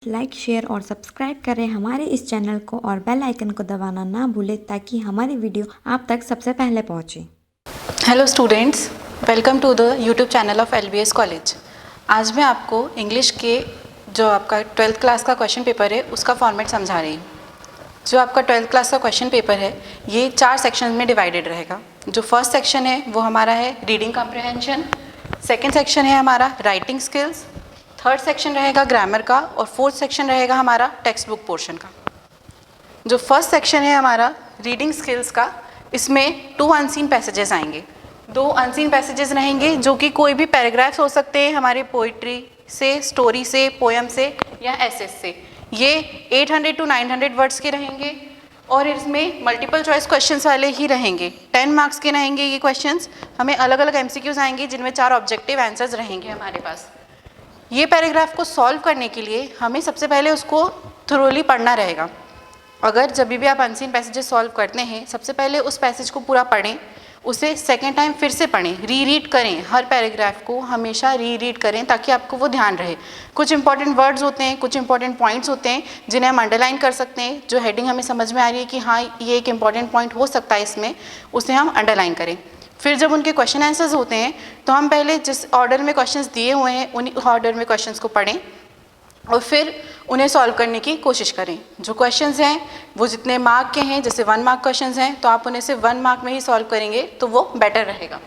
Like, share और subscribe करें हमारे इस चैनल को और बेल आइकन को दबाना ना भूलें ताकि हमारी वीडियो आप तक सबसे पहले पहुंचे। Hello students, welcome to the YouTube channel of LBS college. आज मैं आपको इंग्लिश के जो आपका 12th क्लास का क्वेश्चन पेपर है उसका फॉर्मेट समझा रही हूँ। जो आपका 12th क्लास का क्वेश्चन पेपर है ये 4 सेक्शन में डिवाइडेड रहेगा। जो फर्स्ट सेक्शन है वो हमारा है रीडिंग कॉम्प्रिहेंशन, सेकेंड सेक्शन है हमारा राइटिंग स्किल्स, थर्ड सेक्शन रहेगा ग्रामर का और फोर्थ सेक्शन रहेगा हमारा टेक्स्ट बुक पोर्शन का। जो फर्स्ट सेक्शन है हमारा रीडिंग स्किल्स का, इसमें 2 अनसीन पैसेजेस आएंगे। 2 अनसीन पैसेजेस रहेंगे जो कि कोई भी पैराग्राफ्स हो सकते हैं हमारे पोइट्री से, स्टोरी से, पोएम से या एसेस से। ये 800 to 900 वर्ड्स के रहेंगे और इसमें मल्टीपल चॉइस क्वेश्चंस वाले ही रहेंगे। 10 मार्क्स के रहेंगे ये क्वेश्चंस। हमें अलग अलग MCQs आएंगे जिनमें 4 ऑब्जेक्टिव आंसर्स रहेंगे हमारे पास। ये पैराग्राफ को सॉल्व करने के लिए हमें सबसे पहले उसको थोरोली पढ़ना रहेगा। अगर जब भी आप अनसीन पैसेजेस सॉल्व करते हैं सबसे पहले उस पैसेज को पूरा पढ़ें, उसे सेकेंड टाइम फिर से पढ़ें, रीरीड करें। हर पैराग्राफ को हमेशा रीरीड करें ताकि आपको वो ध्यान रहे। कुछ इंपॉर्टेंट वर्ड्स होते हैं, कुछ इंपॉर्टेंट पॉइंट्स होते हैं जिन्हें हम अंडरलाइन कर सकते हैं। जो हेडिंग हमें समझ में आ रही है कि हाँ ये एक इंपॉर्टेंट पॉइंट हो सकता है इसमें, उसे हम अंडरलाइन करें। फिर जब उनके क्वेश्चन आंसर्स होते हैं तो हम पहले जिस ऑर्डर में क्वेश्चंस दिए हुए हैं उन्हीं ऑर्डर में क्वेश्चंस को पढ़ें और फिर उन्हें सॉल्व करने की कोशिश करें। जो क्वेश्चंस हैं वो जितने मार्क के हैं, जैसे 1 मार्क क्वेश्चंस हैं तो आप उन्हें सिर्फ 1 मार्क में ही सॉल्व करेंगे तो वो बेटर रहेगा।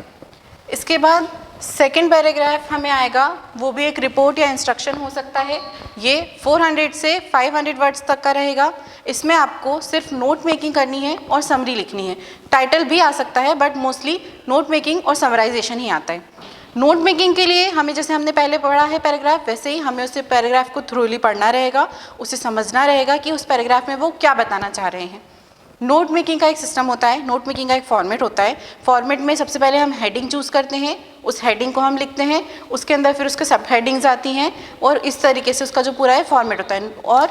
इसके बाद सेकेंड पैराग्राफ हमें आएगा, वो भी एक रिपोर्ट या इंस्ट्रक्शन हो सकता है। ये 400 से 500 वर्ड्स तक का रहेगा। इसमें आपको सिर्फ नोट मेकिंग करनी है और समरी लिखनी है। टाइटल भी आ सकता है बट मोस्टली नोट मेकिंग और समराइजेशन ही आता है। नोट मेकिंग के लिए हमें जैसे हमने पहले पढ़ा है पैराग्राफ, वैसे ही हमें उस पैराग्राफ को थ्रोली पढ़ना रहेगा, उसे समझना रहेगा कि उस पैराग्राफ में वो क्या बताना चाह रहे हैं। नोट मेकिंग का एक सिस्टम होता है, नोट मेकिंग का एक फॉर्मेट होता है। फॉर्मेट में सबसे पहले हम हेडिंग चूज़ करते हैं, उस हेडिंग को हम लिखते हैं, उसके अंदर फिर उसके सब हेडिंग्स आती हैं और इस तरीके से उसका जो पूरा है फॉर्मेट होता है। और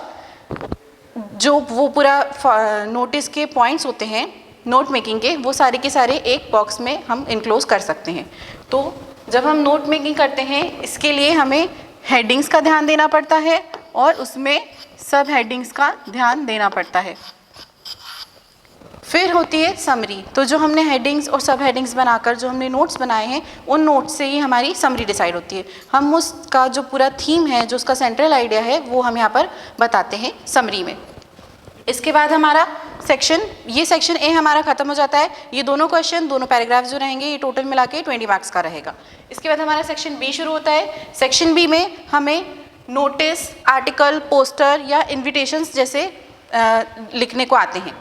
जो वो पूरा नोटिस के पॉइंट्स होते हैं नोट मेकिंग के, वो सारे के सारे एक बॉक्स में हम इनक्लोज कर सकते हैं। तो जब हम नोट मेकिंग करते हैं इसके लिए हमें हेडिंग्स का ध्यान देना पड़ता है और उसमें सब हेडिंग्स का ध्यान देना पड़ता है। फिर होती है समरी। तो जो हमने हेडिंग्स और सब हेडिंग्स बनाकर जो हमने नोट्स बनाए हैं उन नोट्स से ही हमारी समरी डिसाइड होती है। हम उसका जो पूरा थीम है, जो उसका सेंट्रल आइडिया है, वो हम यहाँ पर बताते हैं समरी में। इसके बाद हमारा ये सेक्शन ए हमारा खत्म हो जाता है। ये दोनों क्वेश्चन, दोनों पैराग्राफ जो रहेंगे ये टोटल मिला के 20 मार्क्स का रहेगा। इसके बाद हमारा सेक्शन बी शुरू होता है। सेक्शन बी में हमें नोटिस, आर्टिकल, पोस्टर या इन्विटेशंस जैसे लिखने को आते हैं।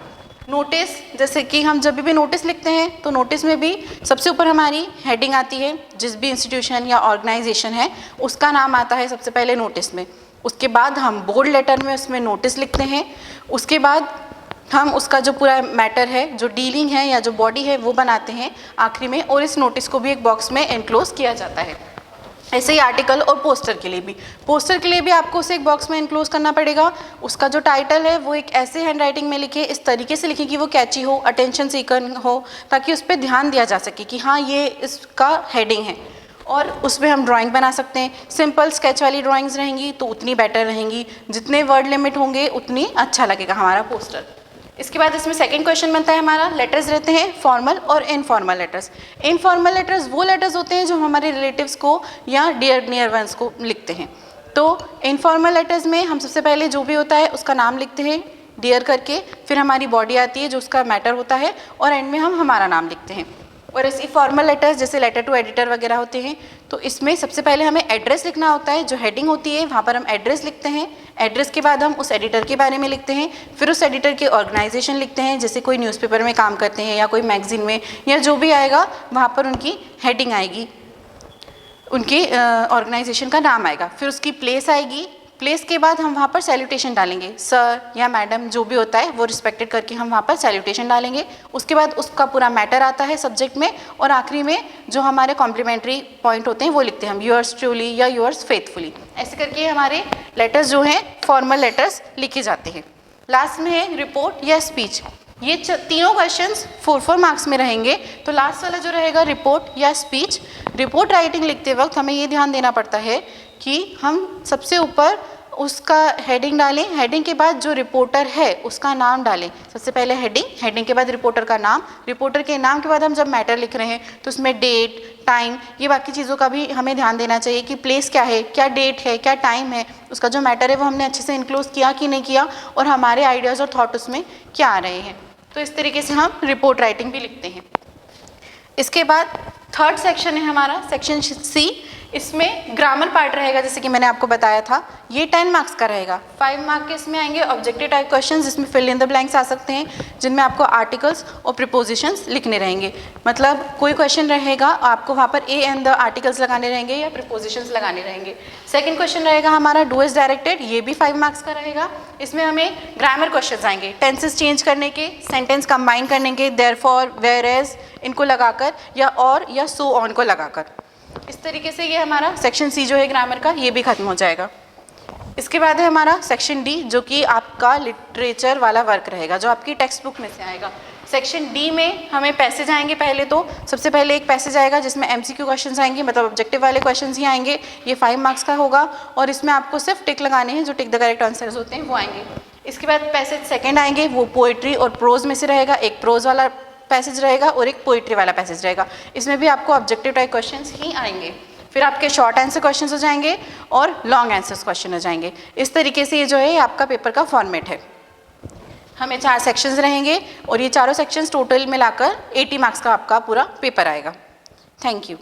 नोटिस, जैसे कि हम जब भी नोटिस लिखते हैं तो नोटिस में भी सबसे ऊपर हमारी हेडिंग आती है। जिस भी इंस्टीट्यूशन या ऑर्गेनाइजेशन है उसका नाम आता है सबसे पहले नोटिस में। उसके बाद हम बोल्ड लेटर में उसमें नोटिस लिखते हैं। उसके बाद हम उसका जो पूरा मैटर है, जो डीलिंग है या जो बॉडी है, वो बनाते हैं आखिरी में और इस नोटिस को भी एक बॉक्स में एनक्लोज किया जाता है। ऐसे ही आर्टिकल और पोस्टर के लिए भी आपको उसे एक बॉक्स में इनक्लोज करना पड़ेगा। उसका जो टाइटल है वो एक ऐसे हैंडराइटिंग में लिखे, इस तरीके से लिखें कि वो कैची हो, अटेंशन सीकर हो, ताकि उस पर ध्यान दिया जा सके कि हाँ ये इसका हेडिंग है। और उसमें हम ड्राइंग बना सकते हैं। सिंपल स्केच वाली ड्राइंग्स रहेंगी तो उतनी बेटर रहेंगी। जितने वर्ड लिमिट होंगे उतनी अच्छा लगेगा हमारा पोस्टर। इसके बाद इसमें सेकंड क्वेश्चन बनता है हमारा, लेटर्स रहते हैं फॉर्मल और इनफॉर्मल लेटर्स। इनफॉर्मल लेटर्स वो लेटर्स होते हैं जो हमारे रिलेटिव्स को या डियर नियर वंस को लिखते हैं। तो इनफॉर्मल लेटर्स में हम सबसे पहले जो भी होता है उसका नाम लिखते हैं डियर करके, फिर हमारी बॉडी आती है जो उसका मैटर होता है और एंड में हम हमारा नाम लिखते हैं। और ऐसे फॉर्मल लेटर्स जैसे लेटर टू एडिटर वगैरह होते हैं तो इसमें सबसे पहले हमें एड्रेस लिखना होता है। जो हेडिंग होती है वहाँ पर हम एड्रेस लिखते हैं। एड्रेस के बाद हम उस एडिटर के बारे में लिखते हैं, फिर उस एडिटर की ऑर्गेनाइजेशन लिखते हैं, जैसे कोई न्यूज़पेपर में काम करते हैं या कोई मैगजीन में या जो भी आएगा वहाँ पर उनकी हेडिंग आएगी, उनकी ऑर्गेनाइजेशन का नाम आएगा। फिर उसकी प्लेस आएगी। प्लेस के बाद हम वहाँ पर सैल्यूटेशन डालेंगे, सर या मैडम जो भी होता है वो रिस्पेक्टेड करके हम वहाँ पर सैल्यूटेशन डालेंगे। उसके बाद उसका पूरा मैटर आता है सब्जेक्ट में और आखिरी में जो हमारे कॉम्प्लीमेंट्री पॉइंट होते हैं वो लिखते हैं हम, योर्स ट्रूली या योर्स फेथफुली। ऐसे करके हमारे लेटर्स जो हैं फॉर्मल लेटर्स लिखे जाते हैं। लास्ट में है रिपोर्ट या स्पीच। ये तीनों क्वेश्चंस 4 मार्क्स में रहेंगे। तो लास्ट वाला जो रहेगा रिपोर्ट या स्पीच। रिपोर्ट राइटिंग लिखते वक्त हमें ये ध्यान देना पड़ता है कि हम सबसे ऊपर उसका हेडिंग डालें, हेडिंग के बाद जो रिपोर्टर है उसका नाम डालें। सबसे पहले हेडिंग, हेडिंग के बाद रिपोर्टर का नाम, रिपोर्टर के नाम के बाद हम जब मैटर लिख रहे हैं तो उसमें डेट, टाइम, ये बाकी चीज़ों का भी हमें ध्यान देना चाहिए कि प्लेस क्या है, क्या डेट है, क्या टाइम है, उसका जो मैटर है वो हमने अच्छे से इंक्लूड किया कि नहीं किया, और हमारे आइडियाज़ और थॉट उसमें क्या आ रहे हैं। तो इस तरीके से हम रिपोर्ट राइटिंग भी लिखते हैं। इसके बाद थर्ड सेक्शन है हमारा सेक्शन सी। इसमें ग्रामर पार्ट रहेगा, जैसे कि मैंने आपको बताया था। ये 10 मार्क्स का रहेगा। 5 मार्क के इसमें आएंगे ऑब्जेक्टिव टाइप क्वेश्चंस, जिसमें फिल इन द ब्लैंक्स आ सकते हैं, जिनमें आपको आर्टिकल्स और प्रीपोजिशंस लिखने रहेंगे। मतलब कोई क्वेश्चन रहेगा, आपको वहाँ पर ए एंड द आर्टिकल्स लगाने रहेंगे या प्रीपोजिशंस लगाने रहेंगे। सेकेंड क्वेश्चन रहेगा हमारा डू एज डायरेक्टेड, ये भी 5 मार्क्स का रहेगा। इसमें हमें ग्रामर क्वेश्चन आएंगे, टेंसेस चेंज करने के, सेंटेंस कंबाइन करने के, देयरफॉर, वेयर एज इनको लगाकर, या और या सो ऑन को लगाकर। इस तरीके से ये हमारा सेक्शन सी जो है ग्रामर का, ये भी खत्म हो जाएगा। इसके बाद है हमारा सेक्शन डी, जो कि आपका लिटरेचर वाला वर्क रहेगा, जो आपकी टेक्स्ट बुक में से आएगा। सेक्शन डी में हमें पैसेज आएंगे। पहले तो सबसे पहले एक पैसेज आएगा जिसमें एमसीक्यू क्वेश्चंस आएंगे, मतलब ऑब्जेक्टिव वाले क्वेश्चंस ही आएंगे। ये 5 मार्क्स का होगा और इसमें आपको सिर्फ टिक लगाने हैं, जो टिक द करेक्ट आंसर्स होते हैं वो आएंगे। इसके बाद पैसेज सेकेंड आएंगे, वो पोइट्री और प्रोज में से रहेगा। एक प्रोज वाला पैसेज रहेगा और एक पोइट्री वाला पैसेज रहेगा। इसमें भी आपको ऑब्जेक्टिव टाइप क्वेश्चंस ही आएंगे। फिर आपके शॉर्ट आंसर क्वेश्चंस हो जाएंगे और लॉन्ग आंसर्स क्वेश्चन हो जाएंगे। इस तरीके से ये जो है आपका पेपर का फॉर्मेट है। हमें 4 सेक्शंस रहेंगे और ये चारों सेक्शंस टोटल मिलाकर 80 मार्क्स का आपका पूरा पेपर आएगा। Thank you.